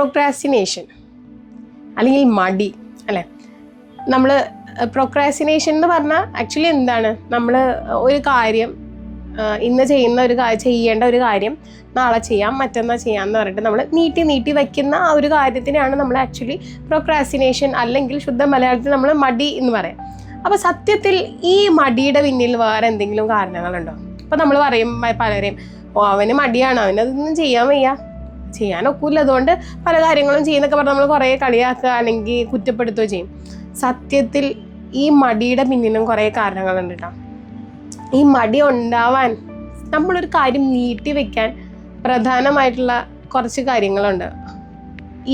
Procrastination അല്ലെങ്കിൽ മടി അല്ലേ. നമ്മൾ പ്രോക്രാസ്റ്റിനേഷൻ എന്ന് പറഞ്ഞാൽ ആക്ച്വലി എന്താണ്, നമ്മൾ ഒരു കാര്യം ഇന്ന് ചെയ്യേണ്ട ഒരു കാര്യം നാളെ ചെയ്യാം, മറ്റന്നാൾ ചെയ്യാമെന്ന് പറഞ്ഞിട്ട് നമ്മൾ നീട്ടി വയ്ക്കുന്ന ആ ഒരു കാര്യത്തിനാണ് നമ്മൾ ആക്ച്വലി പ്രോക്രാസ്റ്റിനേഷൻ അല്ലെങ്കിൽ ശുദ്ധ മലയാളത്തിൽ നമ്മൾ മടി എന്ന് പറയാം. അപ്പോൾ സത്യത്തിൽ ഈ മടിയുടെ പിന്നിൽ വേറെ എന്തെങ്കിലും കാരണങ്ങളുണ്ടോ? അപ്പോൾ നമ്മൾ പറയും പലരെയും, അവന് മടിയാണ്, അവനതൊന്നും ചെയ്യാനൊക്കില്ല, അതുകൊണ്ട് പല കാര്യങ്ങളും ചെയ്യുന്നൊക്കെ പറഞ്ഞ് നമ്മൾ കുറേ കളിയാക്കുക അല്ലെങ്കിൽ കുറ്റപ്പെടുത്തുകയോ ചെയ്യും. സത്യത്തിൽ ഈ മടിയുടെ പിന്നിലും കുറേ കാരണങ്ങളുണ്ട് കേട്ടോ. ഈ മടി ഉണ്ടാവാൻ നമ്മളൊരു കാര്യം നീട്ടി വെക്കാൻ പ്രധാനമായിട്ടുള്ള കുറച്ച് കാര്യങ്ങളുണ്ട്.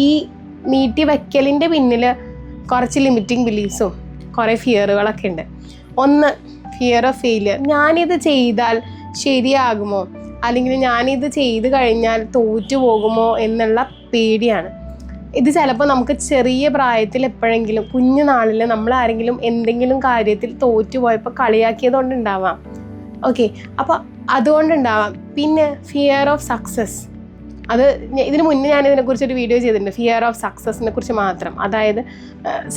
ഈ നീട്ടി വയ്ക്കലിൻ്റെ പിന്നിൽ കുറച്ച് ലിമിറ്റിംഗ് ബിലീഫ്സും കുറേ ഫിയറുകളൊക്കെ ഉണ്ട്. ഒന്ന്, ഫിയർ ഓഫ് ഫെയിലിയർ. ഞാനിത് ചെയ്താൽ ശരിയാകുമോ, അല്ലെങ്കിൽ ഞാനിത് ചെയ്ത് കഴിഞ്ഞാൽ തോറ്റു പോകുമോ എന്നുള്ള പേടിയാണ്. ഇത് ചിലപ്പോൾ നമുക്ക് ചെറിയ പ്രായത്തിൽ എപ്പോഴെങ്കിലും കുഞ്ഞു നാളിൽ നമ്മൾ ആരെങ്കിലും എന്തെങ്കിലും കാര്യത്തിൽ തോറ്റുപോയപ്പോൾ കളിയാക്കിയതുകൊണ്ടുണ്ടാവാം. ഓക്കെ, അപ്പോൾ അതുകൊണ്ടുണ്ടാവാം. പിന്നെ ഫിയർ ഓഫ് സക്സസ്. അത് ഇതിന് മുന്നേ ഞാനിതിനെക്കുറിച്ചൊരു വീഡിയോ ചെയ്തിട്ടുണ്ട്, ഫിയർ ഓഫ് സക്സസിനെ കുറിച്ച് മാത്രം. അതായത്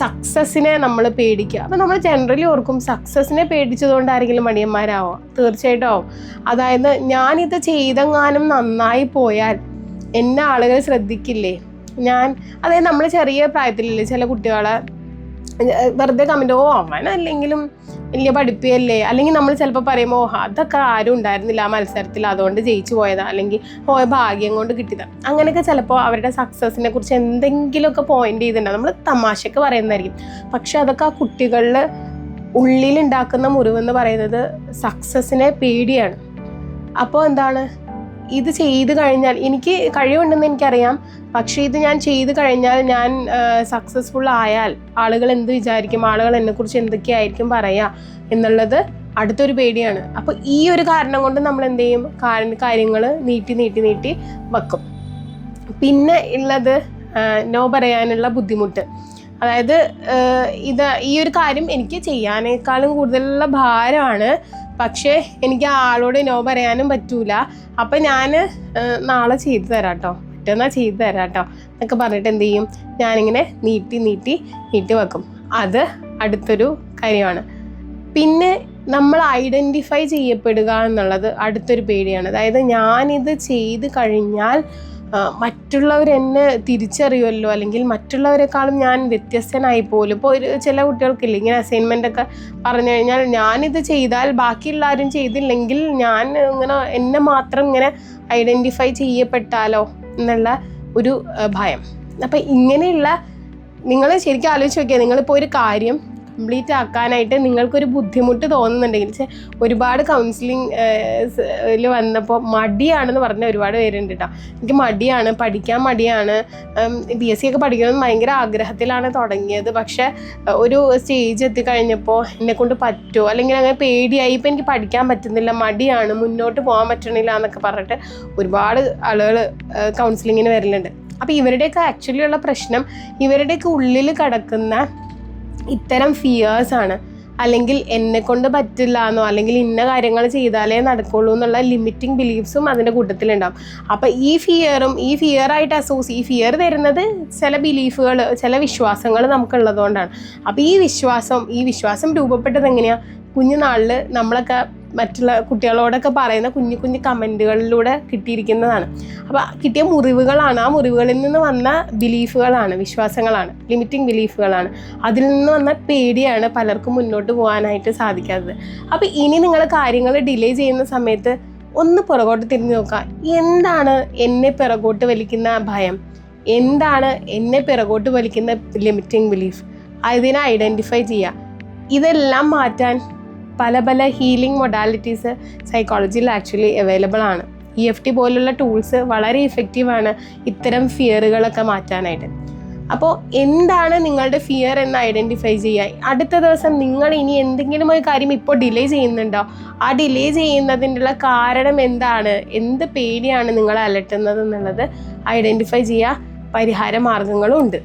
സക്സസ്സിനെ നമ്മൾ പേടിക്കുക. അപ്പോൾ നമ്മൾ ജനറലി ഓർക്കും സക്സസ്സിനെ പേടിച്ചതുകൊണ്ട് ആരെങ്കിലും മടിയന്മാരാവോ? തീർച്ചയായിട്ടും ആവും. അതായത് ഞാനിത് ചെയ്തെങ്ങാനും നന്നായി പോയാൽ എന്നെ ആളുകൾ ശ്രദ്ധിക്കില്ലേ, അതായത് നമ്മൾ ചെറിയ പ്രായത്തിലല്ലേ ചില കുട്ടികളെ വെറുതെ കമൻറ്റ്, അവനല്ലെങ്കിലും വലിയ പഠിപ്പിയല്ലേ, അല്ലെങ്കിൽ നമ്മൾ ചിലപ്പോൾ പറയുമ്പോൾ അതൊക്കെ ആരും ഉണ്ടായിരുന്നില്ല ആ മത്സരത്തിൽ, അതുകൊണ്ട് ജയിച്ചു പോയതാ, അല്ലെങ്കിൽ പോയ ഭാഗ്യം കൊണ്ട് കിട്ടിയതാ. അങ്ങനെയൊക്കെ ചിലപ്പോൾ അവരുടെ സക്സസിനെ കുറിച്ച് എന്തെങ്കിലുമൊക്കെ പോയിന്റ് ചെയ്തിട്ടുണ്ടാകും. നമ്മൾ തമാശക്ക് പറയുന്നതായിരിക്കും, പക്ഷെ അതൊക്കെ ആ കുട്ടികളിൽ ഉള്ളിലുണ്ടാക്കുന്ന മുറിവെന്ന് പറയുന്നത് സക്സസിനെ പേടിയാണ്. അപ്പോൾ എന്താണ്, ഇത് ചെയ്ത് കഴിഞ്ഞാൽ എനിക്ക് കഴിവുണ്ടെന്ന് എനിക്കറിയാം, പക്ഷേ ഇത് ഞാൻ ചെയ്ത് കഴിഞ്ഞാൽ ഞാൻ സക്സസ്ഫുൾ ആയാൽ ആളുകൾ എന്ത് വിചാരിക്കും, ആളുകൾ എന്നെക്കുറിച്ച് എന്തൊക്കെയായിരിക്കും പറയുക എന്നുള്ളത് അടുത്തൊരു പേടിയാണ്. അപ്പോൾ ഈ ഒരു കാരണം കൊണ്ട് നമ്മൾ എന്ത് ചെയ്യും, കാര്യങ്ങൾ നീട്ടി വെക്കും. പിന്നെ ഉള്ളത് നോ പറയാനുള്ള ബുദ്ധിമുട്ട്. അതായത് ഈ ഒരു കാര്യം എനിക്ക് ചെയ്യാനേക്കാളും കൂടുതലുള്ള ഭാരമാണ്, പക്ഷേ എനിക്ക് ആളോട് നോ പറയാനും പറ്റൂല, അപ്പം ഞാൻ നാളെ ചെയ്തു തരാം കേട്ടോ, മറ്റന്നാൾ ചെയ്തു തരാം കേട്ടോ എന്നൊക്കെ പറഞ്ഞിട്ട് എന്ത് ചെയ്യും, ഞാനിങ്ങനെ നീട്ടി വെക്കും. അത് അടുത്തൊരു കാര്യമാണ്. പിന്നെ നമ്മൾ ഐഡൻറ്റിഫൈ ചെയ്യപ്പെടുക എന്നുള്ളത് അടുത്തൊരു പേടിയാണ്. അതായത് ഞാനിത് ചെയ്ത് കഴിഞ്ഞാൽ മറ്റുള്ളവരെന്നെ തിരിച്ചറിയുമല്ലോ, അല്ലെങ്കിൽ മറ്റുള്ളവരെക്കാളും ഞാൻ വ്യത്യസ്തനായി പോലും. ഇപ്പോൾ ചില കുട്ടികൾക്കില്ല ഇങ്ങനെ അസൈൻമെൻ്റ് ഒക്കെ പറഞ്ഞു കഴിഞ്ഞാൽ ഞാനിത് ചെയ്താൽ ബാക്കിയുള്ള ആരും ചെയ്തില്ലെങ്കിൽ ഞാൻ ഇങ്ങനെ എന്നെ മാത്രം ഇങ്ങനെ ഐഡൻറ്റിഫൈ ചെയ്യപ്പെട്ടാലോ എന്നുള്ള ഒരു ഭയം. അപ്പം ഇങ്ങനെയുള്ള, നിങ്ങൾ ശരിക്കും ആലോചിച്ച് നോക്കിയാൽ, നിങ്ങളിപ്പോൾ ഒരു കാര്യം കംപ്ലീറ്റ് ആക്കാനായിട്ട് നിങ്ങൾക്കൊരു ബുദ്ധിമുട്ട് തോന്നുന്നുണ്ടെങ്കിൽ, ഒരുപാട് കൗൺസിലിംഗ് വന്നപ്പോൾ മടിയാണെന്ന് പറഞ്ഞ ഒരുപാട് പേരുണ്ട് കേട്ടോ. എനിക്ക് മടിയാണ്, പഠിക്കാൻ മടിയാണ്, PSC ഒക്കെ പഠിക്കണമെന്ന് ഭയങ്കര ആഗ്രഹത്തിലാണ് തുടങ്ങിയത്, പക്ഷേ ഒരു സ്റ്റേജ് എത്തിക്കഴിഞ്ഞപ്പോൾ എന്നെക്കൊണ്ട് പറ്റുമോ, അല്ലെങ്കിൽ അങ്ങനെ പേടിയായി, ഇപ്പം എനിക്ക് പഠിക്കാൻ പറ്റുന്നില്ല, മടിയാണ്, മുന്നോട്ട് പോകാൻ പറ്റണില്ല എന്നൊക്കെ പറഞ്ഞിട്ട് ഒരുപാട് ആളുകൾ കൗൺസിലിങ്ങിന് വരലുണ്ട്. അപ്പോൾ ഇവരുടെയൊക്കെ ആക്ച്വലി ഉള്ള പ്രശ്നം, ഇവരുടെയൊക്കെ ഉള്ളിൽ കിടക്കുന്ന ഇത്തരം ഫിയേഴ്സാണ്. അല്ലെങ്കിൽ എന്നെ കൊണ്ട് പറ്റില്ല എന്നോ, അല്ലെങ്കിൽ ഇന്ന കാര്യങ്ങൾ ചെയ്താലേ നടക്കുള്ളൂ എന്നുള്ള ലിമിറ്റിംഗ് ബിലീഫ്സും അതിൻ്റെ കൂട്ടത്തിലുണ്ടാവും. അപ്പോൾ ഈ ഫിയറായിട്ട് ഈ ഫിയർ തരുന്നത് ചില ബിലീഫുകൾ, ചില വിശ്വാസങ്ങൾ നമുക്കുള്ളതുകൊണ്ടാണ്. അപ്പോൾ ഈ വിശ്വാസം രൂപപ്പെട്ടത് എങ്ങനെയാണ്, കുഞ്ഞുനാളിൽ നമ്മളൊക്കെ മറ്റുള്ള കുട്ടികളോടൊക്കെ പറയുന്ന കുഞ്ഞു കമൻറ്റുകളിലൂടെ കിട്ടിയിരിക്കുന്നതാണ്. അപ്പോൾ കിട്ടിയ മുറിവുകളാണ്, ആ മുറിവുകളിൽ നിന്ന് വന്ന ബിലീഫുകളാണ്, വിശ്വാസങ്ങളാണ്, ലിമിറ്റിംഗ് ബിലീഫുകളാണ്. അതിൽ നിന്ന് വന്ന പേടിയാണ് പലർക്കും മുന്നോട്ട് പോകാനായിട്ട് സാധിക്കാത്തത്. അപ്പോൾ ഇനി നിങ്ങൾ കാര്യങ്ങൾ ഡിലേ ചെയ്യുന്ന സമയത്ത് ഒന്ന് പുറകോട്ട് തിരിഞ്ഞു നോക്കുക. എന്താണ് എന്നെ പിറകോട്ട് വലിക്കുന്ന ഭയം, എന്താണ് എന്നെ പിറകോട്ട് വലിക്കുന്ന ലിമിറ്റിംഗ് ബിലീഫ്, അതിനെ ഐഡൻറ്റിഫൈ ചെയ്യുക. ഇതെല്ലാം മാറ്റാൻ പല ഹീലിംഗ് മൊഡാലിറ്റീസ് സൈക്കോളജിയിൽ ആക്ച്വലി അവൈലബിൾ ആണ്. EFT പോലുള്ള ടൂൾസ് വളരെ ഇഫക്റ്റീവാണ് ഇത്തരം ഫിയറുകളൊക്കെ മാറ്റാനായിട്ട്. അപ്പോൾ എന്താണ് നിങ്ങളുടെ ഫിയർ എന്ന് ഐഡൻറ്റിഫൈ ചെയ്യുക. അടുത്ത ദിവസം നിങ്ങൾ ഇനി എന്തെങ്കിലും ഒരു കാര്യം ഇപ്പോൾ ഡിലേ ചെയ്യുന്നുണ്ടോ, ആ ഡിലേ ചെയ്യുന്നതിനുള്ള കാരണം എന്താണ്, എന്ത് പേടിയാണ് നിങ്ങളെ അലട്ടുന്നത് എന്നുള്ളത് ഐഡൻറ്റിഫൈ ചെയ്യുക. പരിഹാര മാർഗങ്ങളും ഉണ്ട്.